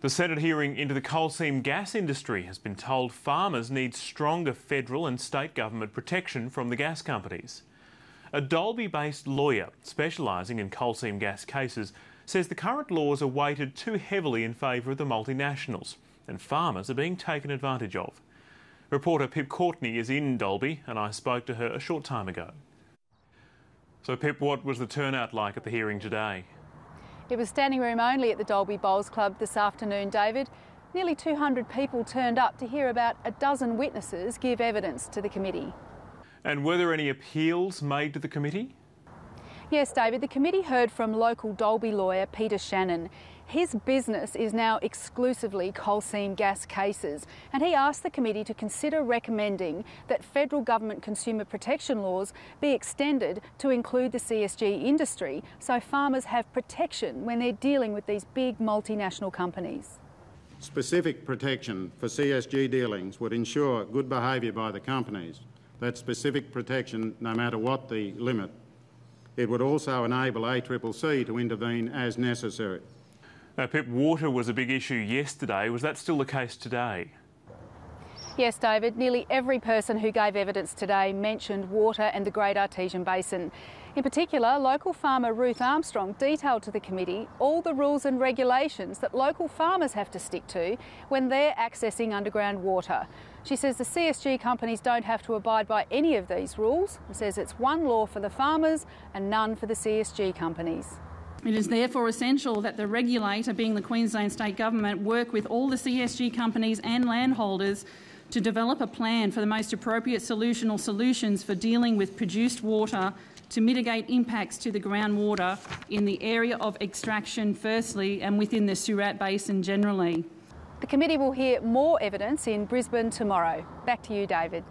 The Senate hearing into the coal seam gas industry has been told farmers need stronger federal and state government protection from the gas companies. A Dalby-based lawyer specialising in coal seam gas cases says the current laws are weighted too heavily in favour of the multinationals and farmers are being taken advantage of. Reporter Pip Courtney is in Dalby and I spoke to her a short time ago. So Pip, what was the turnout like at the hearing today? It was standing room only at the Dalby Bowls Club this afternoon, David. Nearly 200 people turned up to hear about a dozen witnesses give evidence to the committee. And were there any appeals made to the committee? Yes, David, the committee heard from local Dalby lawyer Peter Shannon. His business is now exclusively coal seam gas cases, and he asked the committee to consider recommending that federal government consumer protection laws be extended to include the CSG industry so farmers have protection when they're dealing with these big multinational companies. Specific protection for CSG dealings would ensure good behaviour by the companies. That specific protection, no matter what the limit. It would also enable ACCC to intervene as necessary. Now, Pip, water was a big issue yesterday. Was that still the case today? Yes, David. Nearly every person who gave evidence today mentioned water and the Great Artesian Basin. In particular, local farmer Ruth Armstrong detailed to the committee all the rules and regulations that local farmers have to stick to when they're accessing underground water. She says the CSG companies don't have to abide by any of these rules and says it's one law for the farmers and none for the CSG companies. It is therefore essential that the regulator, being the Queensland State Government, work with all the CSG companies and landholders to develop a plan for the most appropriate solution or solutions for dealing with produced water to mitigate impacts to the groundwater in the area of extraction firstly and within the Surat Basin generally. The committee will hear more evidence in Brisbane tomorrow. Back to you, David.